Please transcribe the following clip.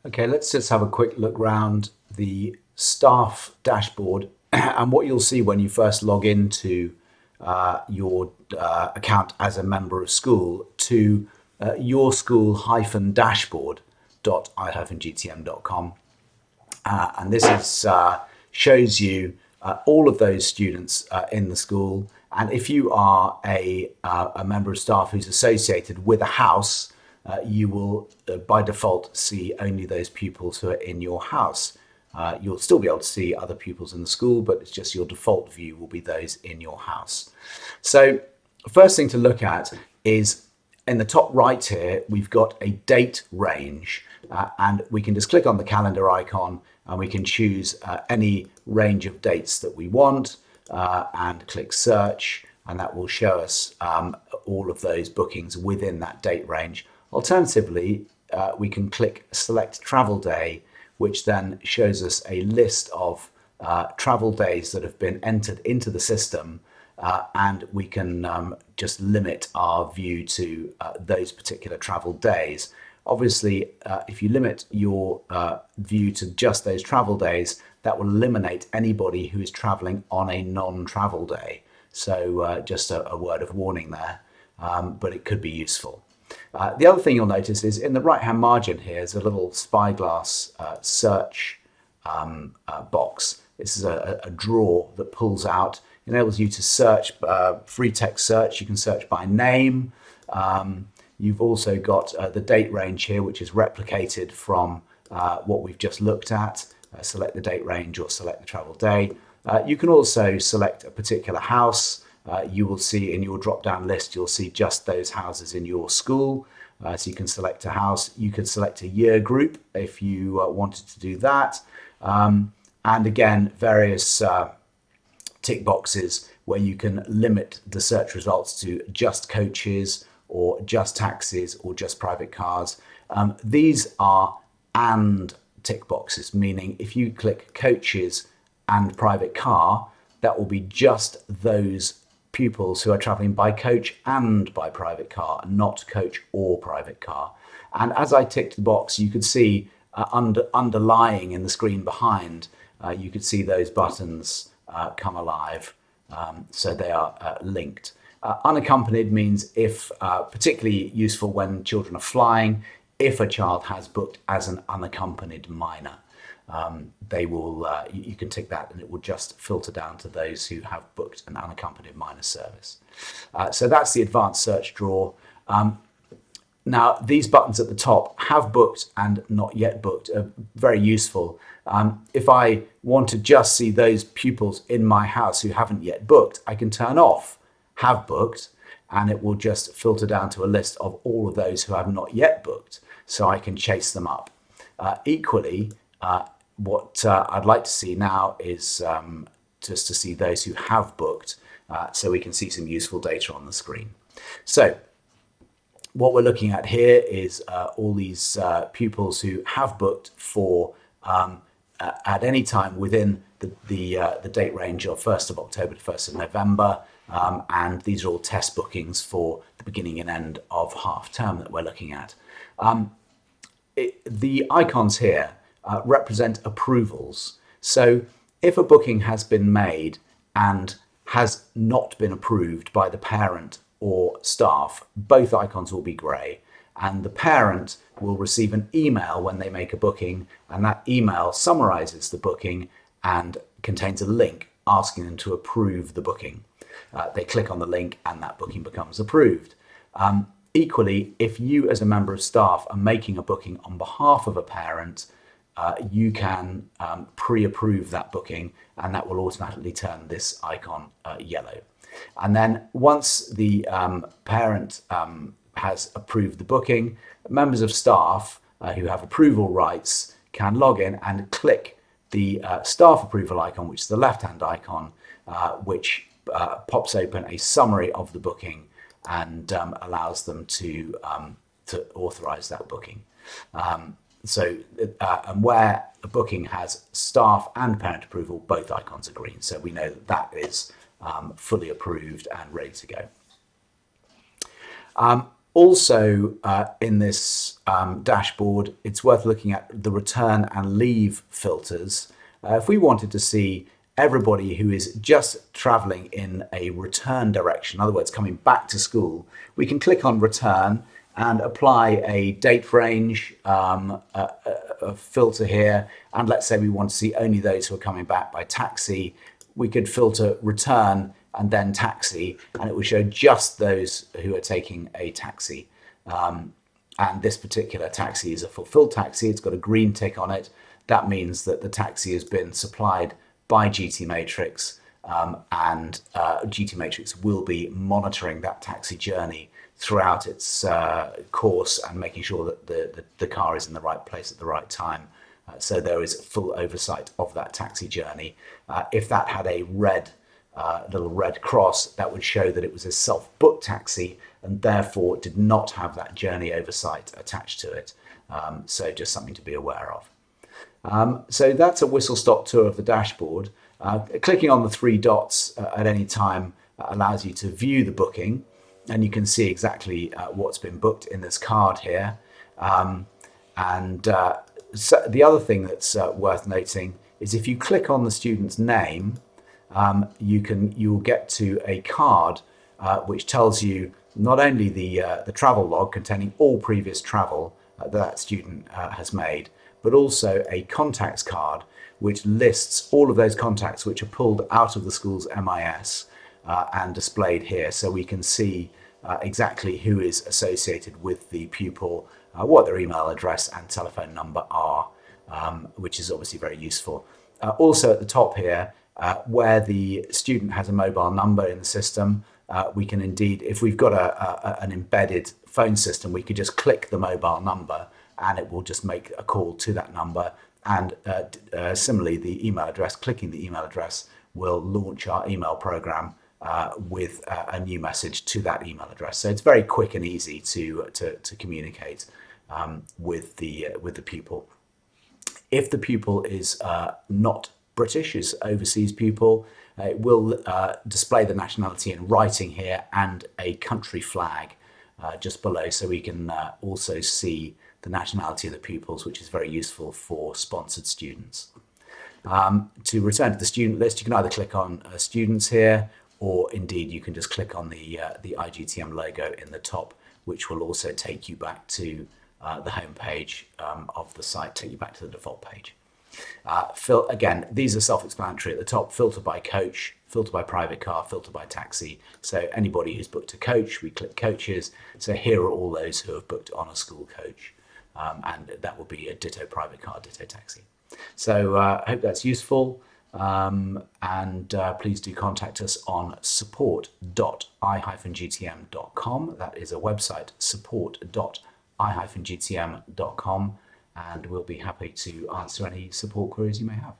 Okay, let's just have a quick look round the staff dashboard. And what you'll see when you first log into your account as a member of school to your school-dashboard.i-gtm.com. And this shows you all of those students in the school. And if you are a member of staff who's associated with a house, you will by default see only those pupils who are in your house. You'll still be able to see other pupils in the school, but it's just your default view will be those in your house. So the first thing to look at is in the top right here, we've got a date range, and we can just click on the calendar icon and we can choose any range of dates that we want and click search, and that will show us all of those bookings within that date range. Alternatively, we can click select travel day, which then shows us a list of travel days that have been entered into the system, and we can just limit our view to those particular travel days. Obviously, if you limit your view to just those travel days, that will eliminate anybody who is traveling on a non-travel day. So just a word of warning there, but it could be useful. The other thing you'll notice is in the right-hand margin here is a little spyglass search box. This is a drawer that pulls out, enables you to search, free text search. You can search by name. You've also got the date range here, which is replicated from what we've just looked at. Select the date range or select the travel day. You can also select a particular house. You will see in your drop-down list, you'll see just those houses in your school. So you can select a house. You can select a year group if you wanted to do that. And again, various tick boxes where you can limit the search results to just coaches or just taxis or just private cars. These are and tick boxes, meaning if you click coaches and private car, that will be just those pupils who are travelling by coach and by private car, not coach or private car. And as I ticked the box, you could see underlying in the screen behind, you could see those buttons come alive. So they are linked. Unaccompanied means if, particularly useful when children are flying, if a child has booked as an unaccompanied minor. They will, you can tick that and it will just filter down to those who have booked an unaccompanied minor service. So that's the advanced search drawer. Now, these buttons at the top, have booked and not yet booked, are very useful. If I want to just see those pupils in my house who haven't yet booked, I can turn off have booked and it will just filter down to a list of all of those who have not yet booked, so I can chase them up. Equally, what I'd like to see now is just to see those who have booked, so we can see some useful data on the screen. So what we're looking at here is all these pupils who have booked for at any time within the date range of 1st of October to 1st of November, and these are all test bookings for the beginning and end of half term that we're looking at. The icons here represent approvals. So if a booking has been made and has not been approved by the parent or staff, both icons will be grey, and the parent will receive an email when they make a booking, and that email summarises the booking and contains a link asking them to approve the booking. They click on the link and that booking becomes approved. Equally, if you as a member of staff are making a booking on behalf of a parent, you can pre-approve that booking and that will automatically turn this icon yellow. And then once the parent has approved the booking, members of staff who have approval rights can log in and click the staff approval icon, which is the left-hand icon, which pops open a summary of the booking and allows them to authorize that booking. And where a booking has staff and parent approval, both icons are green. So we know that that is fully approved and ready to go. Also, in this dashboard, it's worth looking at the return and leave filters. If we wanted to see everybody who is just traveling in a return direction, in other words, coming back to school, we can click on return and apply a date range, a filter here. And let's say we want to see only those who are coming back by taxi. We could filter return and then taxi, and it will show just those who are taking a taxi. And this particular taxi is a fulfilled taxi. It's got a green tick on it. That means that the taxi has been supplied by GT Matrix, and GT Matrix will be monitoring that taxi journey throughout its course and making sure that the car is in the right place at the right time. So there is full oversight of that taxi journey. If that had a little red cross, that would show that it was a self-booked taxi and therefore did not have that journey oversight attached to it. So just something to be aware of. So that's a whistle-stop tour of the dashboard. Clicking on the three dots at any time allows you to view the booking, and you can see exactly what's been booked in this card here. So the other thing that's worth noting is if you click on the student's name, you'll get to a card which tells you not only the travel log containing all previous travel that student has made, but also a contacts card which lists all of those contacts which are pulled out of the school's MIS and displayed here, so we can see exactly who is associated with the pupil, what their email address and telephone number are, which is obviously very useful. Also at the top here, where the student has a mobile number in the system, we can indeed, if we've got an embedded phone system, we could just click the mobile number and it will just make a call to that number. And similarly, the email address, clicking the email address will launch our email program with a new message to that email address. So it's very quick and easy to communicate with the pupil. If the pupil is not British, is overseas pupil, it will display the nationality in writing here and a country flag just below, so we can also see the nationality of the pupils, which is very useful for sponsored students. To return to the student list, you can either click on students here, or indeed you can just click on the I-GTM logo in the top, which will also take you back to the home page of the site, take you back to the default page. Again, these are self-explanatory at the top: filter by coach, filter by private car, filter by taxi. So anybody who's booked a coach, we click coaches. So here are all those who have booked on a school coach, and that will be a ditto private car, ditto taxi. So I hope that's useful, and please do contact us on support.i-gtm.com. That is a website, support.i-gtm.com, and we'll be happy to answer any support queries you may have.